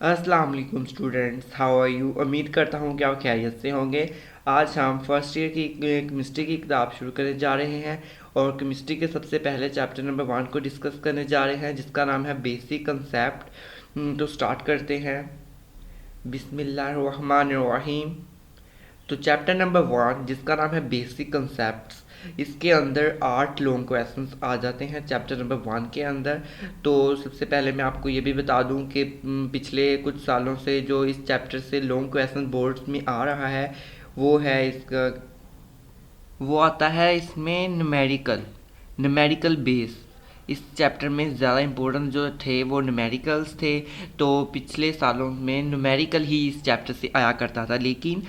अस्सलाम वालेकुम students, how are you. उम्मीद करता हूँ कि आप खैरियत से होंगे। आज हम फर्स्ट ईयर की केमिस्ट्री की किताब शुरू करने जा रहे हैं और केमिस्ट्री के सबसे पहले चैप्टर नंबर 1 को डिस्कस करने जा रहे हैं, जिसका नाम है बेसिक कंसेप्ट। तो स्टार्ट करते हैं। बिस्मिल्लाहिर्रहमानिर्रहीम। तो चैप्टर नंबर 1 जिसका नाम है बेसिक कंसेप्ट्स, इसके अंदर 8 लॉन्ग क्वेश्चंस आ जाते हैं चैप्टर नंबर 1 के अंदर। तो सबसे पहले मैं आपको ये भी बता दूं कि पिछले कुछ सालों से जो इस चैप्टर से लॉन्ग क्वेश्चन बोर्ड्स में आ रहा है वो है इसका, वो आता है इसमें न्यूमेरिकल न्यूमेरिकल बेस। इस चैप्टर में ज़्यादा इम्पोर्टेंट जो थे वो न्यूमेरिकल्स थे। तो पिछले सालों में न्यूमेरिकल ही इस चैप्टर से आया करता था, लेकिन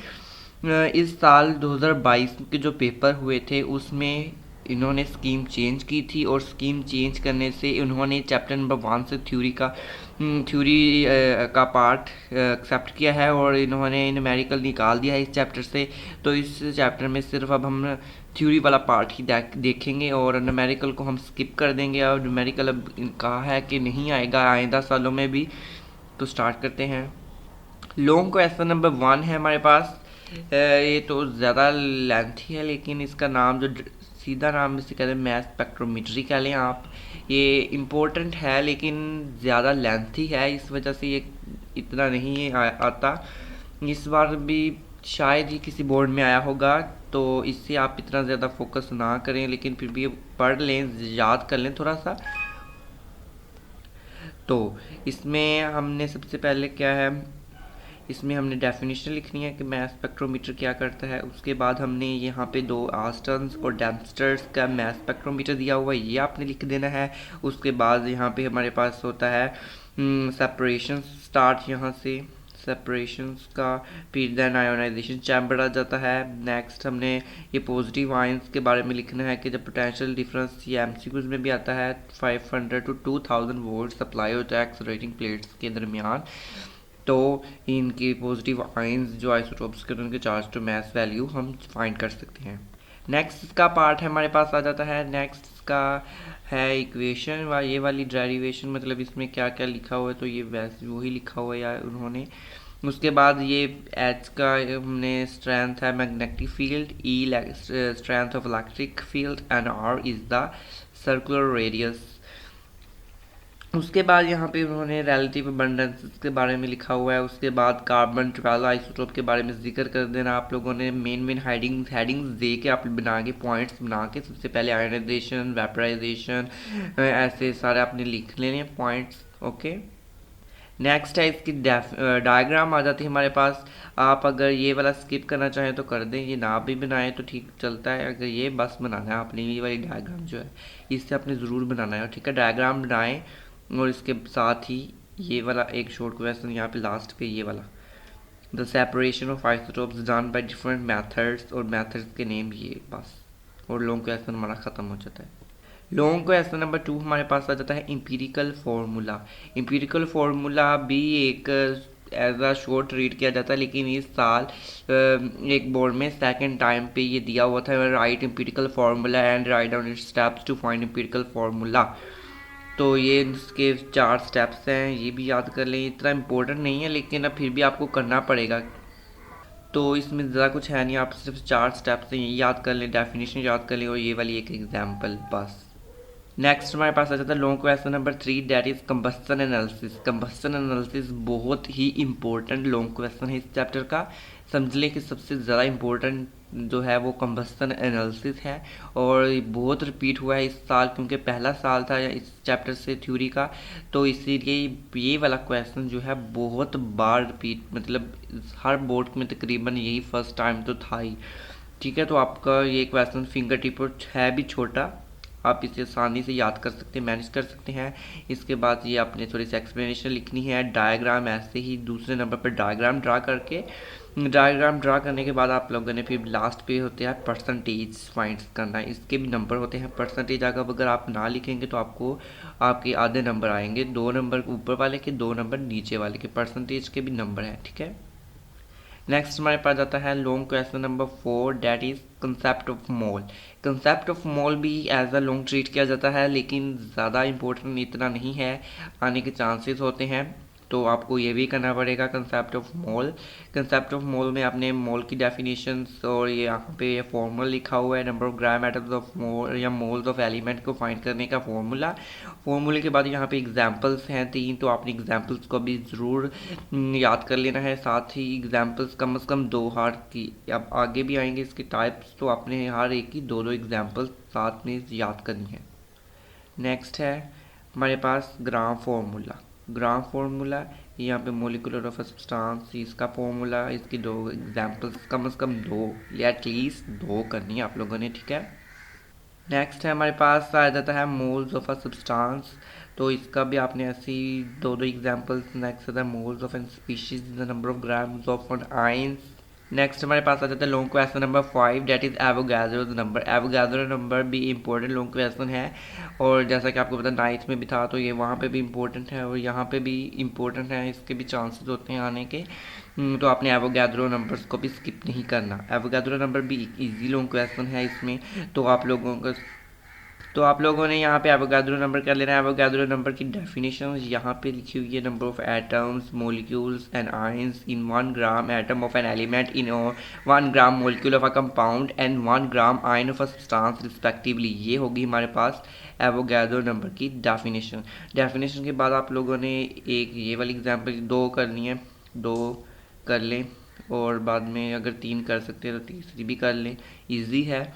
इस साल 2022 के जो पेपर हुए थे उसमें इन्होंने स्कीम चेंज की थी, और स्कीम चेंज करने से इन्होंने चैप्टर नंबर 1 से थ्योरी का पार्ट एक्सेप्ट किया है और इन्होंने न्यूमेरिकल निकाल दिया है इस चैप्टर से। तो इस चैप्टर में सिर्फ अब हम थ्योरी वाला पार्ट ही देखेंगे और न्यूमेरिकल को हम स्किप कर देंगे। और न्यूमेरिकल अब कहा है कि नहीं आएगा आइंदा सालों में भी। तो स्टार्ट करते हैं। लॉन्ग क्वेश्चन नंबर 1 है हमारे पास। ये तो ज़्यादा लेंथी है, लेकिन इसका नाम जो सीधा नाम इसे कहते हैं मैथ स्पेक्ट्रोमीट्री कह लें आप। ये इम्पोर्टेंट है लेकिन ज़्यादा लेंथी है, इस वजह से ये इतना नहीं आता। इस बार भी शायद ही किसी बोर्ड में आया होगा, तो इससे आप इतना ज़्यादा फोकस ना करें, लेकिन फिर भी पढ़ लें, याद कर लें थोड़ा सा। तो इसमें हमने सबसे पहले क्या है, इसमें हमने डेफिनेशन लिखनी है कि मैथ स्पेक्ट्रोमीटर क्या करता है। उसके बाद हमने यहाँ पे दो आस्टर्न्स और डेम्स्टर्स का मैथ स्पेक्ट्रोमीटर दिया हुआ है, ये आपने लिख देना है। उसके बाद यहाँ पे हमारे पास होता है सेपरेशन स्टार्ट यहाँ से, सेपरेशंस का। फिर देन आयोनाइजेशन चैम्बर आ जाता है। नेक्स्ट हमने ये पॉजिटिव आयंस के बारे में लिखना है कि जब पोटेंशियल डिफरेंस, ये एमसीक्यूज में भी आता है, 500 टू 2000 वोल्ट सप्लाई होता है एक्सलरेटिंग प्लेट्स के दरमियान। तो इनकी पॉजिटिव आयंस जो आइसोटोप्स के उनके चार्ज टू मास वैल्यू हम फाइंड कर सकते हैं। नेक्स्ट का पार्ट है हमारे पास आ जाता है, नेक्स्ट का है इक्वेशन व ये वाली डेरिवेशन, मतलब इसमें क्या क्या लिखा हुआ है तो ये वैसे वही लिखा हुआ है यार उन्होंने। उसके बाद ये एच का हमने स्ट्रेंथ है magnetic field, E strength of electric field and R is the circular radius. उसके बाद यहाँ पे उन्होंने रिलेटिव अबंडेंस के बारे में लिखा हुआ है। उसके बाद कार्बन 12 आइसोटोप के बारे में जिक्र कर देना आप लोगों ने। मेन हेडिंग्स दे के आप बना के पॉइंट्स बना के सबसे पहले आयोनाइजेशन, वेपराइजेशन, ऐसे सारे आपने लिख लेने पॉइंट्स। ओके, नेक्स्ट है इसकी डायग्राम आ जाती है हमारे पास। आप अगर ये वाला स्किप करना चाहें तो कर दें, ये ना भी बनाएं तो ठीक चलता है। अगर ये बस बनाना है आपने, ये वाली डायग्राम जो है इससे आपने ज़रूर बनाना है, ठीक है। डायग्राम बनाएं और इसके साथ ही ये वाला एक शॉर्ट क्वेश्चन यहाँ पे लास्ट पे, ये वाला the separation of isotopes done by different methods, और मेथड्स के नेम ये बस, और लॉन्ग क्वेश्चन हमारा ख़त्म हो जाता है। लॉन्ग क्वेश्चन नंबर 2 हमारे पास आ जाता है इम्पीरिकल फार्मूला। इम्पीरिकल फार्मूला भी एक एज अ शॉर्ट रीड किया जाता है, लेकिन इस साल एक बोर्ड में सेकंड टाइम पे ये दिया हुआ था, write empirical formula and write down its steps to find empirical formula. तो ये इसके 4 स्टेप्स हैं, ये भी याद कर लें। इतना इम्पोर्टेंट नहीं है लेकिन अब फिर भी आपको करना पड़ेगा, तो इसमें ज़्यादा कुछ है नहीं, आप सिर्फ 4 स्टेप्स हैं, ये याद कर लें, डेफिनेशन याद कर लें और ये वाली एक एग्जाम्पल बस। नेक्स्ट हमारे पास आ जाता है long question number 3, that is combustion analysis. Combustion analysis बहुत ही इंपॉर्टेंट लॉन्ग क्वेश्चन है इस चैप्टर का। समझ लें कि सबसे ज़्यादा इम्पोर्टेंट जो है वो कंबस्शन एनालिसिस है, और बहुत रिपीट हुआ है इस साल क्योंकि पहला साल था इस चैप्टर से थ्योरी का। तो इसीलिए ये वाला क्वेश्चन जो है बहुत बार रिपीट, मतलब हर बोर्ड में तकरीबन यही फर्स्ट टाइम तो था ही, ठीक है। तो आपका ये क्वेश्चन फिंगर टिप है भी छोटा, आप इसे आसानी से याद कर सकते हैं, मैनेज कर सकते हैं। इसके बाद ये आपने थोड़ी सी एक्सप्लेनेशन लिखनी है, डायग्राम ऐसे ही दूसरे नंबर पर डायग्राम ड्रा करके, डायग्राम ड्रा करने के बाद आप लोगों ने फिर लास्ट पे होते हैं परसेंटेज फाइंड करना है। इसके भी नंबर होते हैं परसेंटेज, अगर आप ना लिखेंगे तो आपको आपके आधे नंबर आएंगे, 2 नंबर ऊपर वाले के, 2 नंबर नीचे वाले के, परसेंटेज के भी नंबर हैं, ठीक है। नेक्स्ट हमारे पास आता है long question number 4, that is concept of mole. Concept of mole भी एज अ लॉन्ग ट्रीट किया जाता है, लेकिन ज़्यादा इम्पोर्टेंट इतना नहीं है, आने के चांसेस होते हैं। तो आपको ये भी करना पड़ेगा concept of mole. Concept of मोल में आपने मोल की डेफिनेशंस और ये यहाँ पे ये फार्मूला लिखा हुआ है, number of gram atoms of mole या मोल्स ऑफ एलिमेंट को फाइंड करने का फार्मूला। फार्मूले के बाद यहाँ पे एग्जांपल्स हैं 3, तो आपने एग्जांपल्स को भी ज़रूर याद कर लेना है। साथ ही एग्जांपल्स कम से कम 2 हर की, अब आगे भी आएंगे इसके टाइप्स, तो आपने हर एक की 2 एग्जांपल्स साथ में याद करनी है। नेक्स्ट है हमारे पास ग्राम फार्मूला। ग्राम फार्मूला यहाँ पे मोलिकुलर ऑफ सब्सटेंस, इसका फार्मूला, इसकी 2 एग्जांपल्स कम से कम 2 या एटलीस्ट 2 करनी है आप लोगों ने, ठीक है। नेक्स्ट है हमारे पास आ जाता है मोल्स ऑफ अ सब्सटेंस, तो इसका भी आपने ऐसी 2 एग्जांपल्स। नेक्स्ट आता है moles of an species, the number of grams of an ions. Next हमारे पास आ जाता है long question number 5, that is Avogadro number. Avogadro number भी इंपॉर्टेंट लॉन्ग क्वेश्चन है, और जैसा कि आपको पता 9th में भी था, तो ये वहाँ पे भी इंपॉर्टेंट है और यहाँ पे भी इंपॉर्टेंट है, इसके भी चांसेस होते हैं आने के। तो आपने एवोगाड्रो नंबर्स को भी स्किप नहीं करना। एवोगाड्रो नंबर भी इजी लॉन्ग क्वेश्चन है इसमें, तो आप लोगों ने यहाँ पे एवोगाड्रो नंबर कर लेना है। एवोगाड्रो नंबर की डेफिनेशन यहाँ पे लिखी हुई है, number of atoms, molecules and ions in 1 gram atom of an element in 1 gram molecule of a compound and 1 gram ion of a substance respectively. ये होगी हमारे पास एवोगाड्रो नंबर की डेफिनेशन। डेफिनेशन के बाद आप लोगों ने एक ये वाली एग्जाम्पल 2 करनी है, 2 कर लें, और बाद में अगर 3 कर सकते हैं तो तीसरी भी कर लें, ईजी है।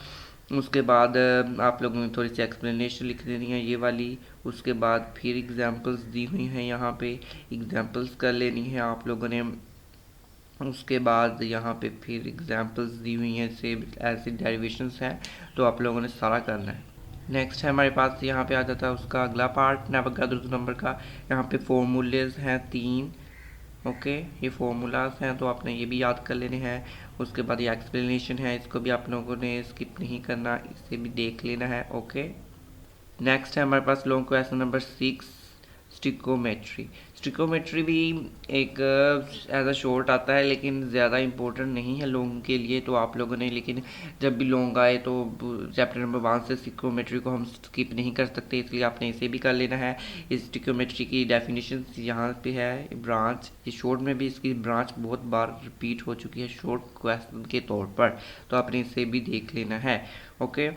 उसके बाद आप लोगों ने थोड़ी सी एक्सप्लेनेशन लिख देनी है ये वाली। उसके बाद फिर एग्जांपल्स दी हुई हैं, यहाँ पे एग्जांपल्स कर लेनी है आप लोगों ने। उसके बाद यहाँ पे फिर एग्जांपल्स दी हुई हैं, से ऐसे डेरिवेशंस हैं, तो आप लोगों ने सारा करना है। नेक्स्ट है हमारे पास यहाँ पे आ जाता है उसका अगला पार्ट, एवोगाड्रो नंबर का। यहाँ पे फॉर्मूलेज हैं 3, ओके, ये फॉर्मूलाज हैं, तो आपने ये भी याद कर लेने हैं। उसके बाद ये एक्सप्लेनेशन है, इसको भी आप लोगों ने स्किप नहीं करना, इसे भी देख लेना है, ओके। नेक्स्ट है हमारे पास लॉन्ग क्वेश्चन नंबर 6, स्टिकोमेट्री। स्टिकोमेट्री भी एक एज अ शॉर्ट आता है, लेकिन ज़्यादा इम्पोर्टेंट नहीं है लॉन्ग के लिए, तो आप लोगों ने, लेकिन जब भी लॉन्ग आए तो चैप्टर नंबर 1 से स्टिकोमेट्री को हम स्किप नहीं कर सकते, इसलिए आपने इसे भी कर लेना है। इस स्टिकोमेट्री की डेफिनेशन यहाँ पे है, ब्रांच। ये शॉर्ट में भी इसकी ब्रांच बहुत बार रिपीट हो चुकी है शॉर्ट क्वेश्चन के तौर पर, तो आपने इसे भी देख लेना है, ओके।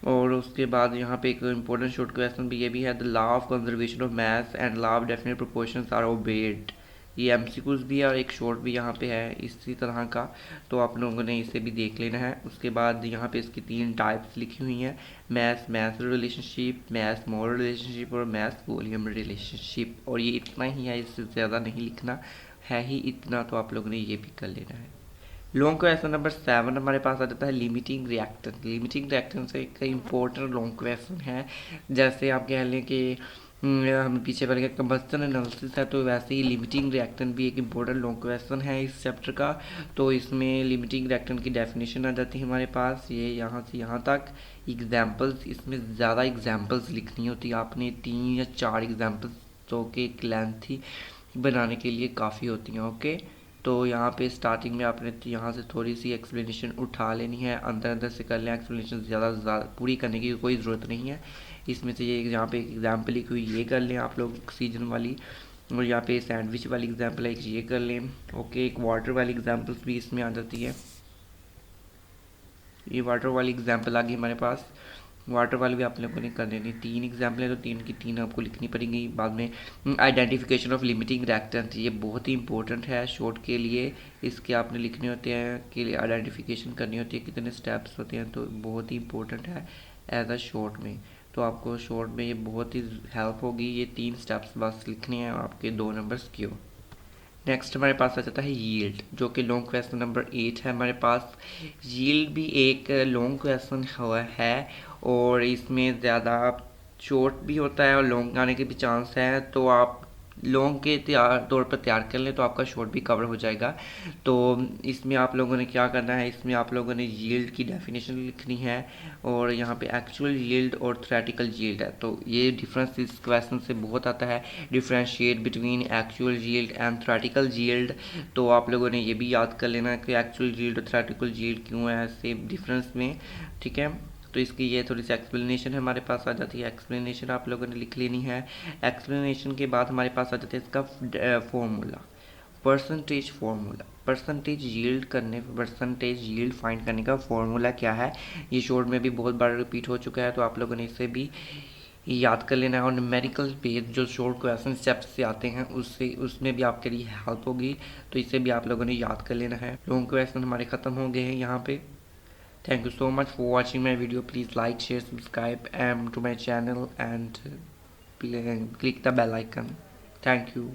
और उसके बाद यहाँ पे एक इम्पोर्टेंट शॉर्ट क्वेश्चन भी ये भी है, the law of conservation of mass and law of definite proportions are obeyed. ये एमसीक्यूज भी है और एक शॉर्ट भी यहाँ पे है इसी तरह का, तो आप लोगों ने इसे भी देख लेना है। उसके बाद यहाँ पे इसकी 3 टाइप्स लिखी हुई हैं, मास मास रिलेशनशिप, मास मोल रिलेशनशिप और मास वॉल्यूम रिलेशनशिप, और ये इतना ही है, इससे ज़्यादा नहीं लिखना है, ही इतना, तो आप लोगों ने ये भी कर लेना है। लॉन्ग क्वेश्चन नंबर 7 हमारे पास आ जाता है लिमिटिंग रिएक्टेंस। लिमिटिंग रिएक्टेंस एक इम्पोर्टेंट लॉन्ग क्वेश्चन है, जैसे आप कह लें कि हम पीछे पढ़ के कंबस्शन एनालिसिस है, तो वैसे ही लिमिटिंग रिएक्टेंट भी एक इम्पोर्टेंट लॉन्ग क्वेश्चन है इस चैप्टर का। तो इसमें लिमिटिंग रिएक्टेंट की डेफिनेशन आ जाती है हमारे पास, ये यहाँ से यहाँ तक। एग्जाम्पल्स, इसमें ज़्यादा एग्जाम्पल्स लिखनी होती है आपने, 3 या 4 एग्जाम्पल्स, तो कि एक लेंथी बनाने के लिए काफ़ी होती हैं, ओके। तो यहाँ पे स्टार्टिंग में आपने यहाँ से थोड़ी सी एक्सप्लेनेशन उठा लेनी है, अंदर अंदर से कर लें, एक्सप्लेनेशन ज़्यादा पूरी करने की कोई ज़रूरत नहीं है। इसमें से ये यहाँ पे एक एग्जाम्पल लिखी हुई, ये कर लें आप लोग सीजन वाली, और यहाँ पे सैंडविच वाली एग्जाम्पल है, ये कर लें, ओके। एक वाटर वाली एग्जाम्पल्स भी इसमें आ जाती है, ये वाटर वाली एग्जाम्पल आ गई हमारे पास। वाटर वाली भी आप लोगों ने कर देनी, 3 एग्जाम्पल है, तो 3 की 3 आपको लिखनी पड़ेंगी। बाद में आइडेंटिफिकेशन ऑफ लिमिटिंग रिएक्टेंट, ये बहुत ही इंपॉर्टेंट है शॉर्ट के लिए, इसके आपने लिखने होते हैं कि आइडेंटिफिकेशन करनी होती है, कितने स्टेप्स होते हैं, तो बहुत ही इंपॉर्टेंट है एज अ शॉर्ट में, तो आपको शॉर्ट में ये बहुत ही हेल्प होगी। ये 3 स्टेप्स बस लिखने हैं आपके 2 नंबर्स की। नेक्स्ट हमारे पास आ जाता है यील्ड, जो कि लॉन्ग क्वेश्चन नंबर 8 है हमारे पास। यील्ड भी एक लॉन्ग क्वेश्चन हुआ है, और इसमें ज़्यादा शॉर्ट भी होता है और लॉन्ग आने के भी चांस है, तो आप लॉन्ग के तौर पर तैयार कर लें तो आपका शॉर्ट भी कवर हो जाएगा। तो इसमें आप लोगों ने क्या करना है, इसमें आप लोगों ने यील्ड की डेफिनेशन लिखनी है, और यहाँ पे एक्चुअल यील्ड और थ्योरेटिकल यील्ड है, तो ये डिफरेंस इस क्वेश्चन से बहुत आता है, differentiate between actual yield and theoretical yield. तो आप लोगों ने ये भी याद कर लेना कि एक्चुअल यील्ड और थ्योरेटिकल यील्ड क्यों है ऐसे डिफरेंस में, ठीक है। तो इसकी ये थोड़ी सी एक्सप्लेनेशन हमारे पास आ जाती है। एक्सप्लेनेशन आप लोगों ने लिख लेनी है। एक्सप्लेनेशन के बाद हमारे पास आ जाता है इसका formula, percentage formula. Percentage yield करने, परसेंटेज यील्ड फाइंड करने का फॉर्मूला क्या है, ये शॉर्ट में भी बहुत बार रिपीट हो चुका है, तो आप लोगों ने इसे भी याद कर लेना है। और न्यूमेरिकल पेज जो शॉर्ट क्वेश्चन स्टेप्स से आते हैं उससे उसमें भी आपके लिए हेल्प होगी, तो इसे भी आप लोगों ने याद कर लेना है। लॉन्ग क्वेश्चन हमारे ख़त्म हो गए हैं यहाँ पे। Thank you so much for watching my video. Please like share subscribe to my channel and click the bell icon. Thank you.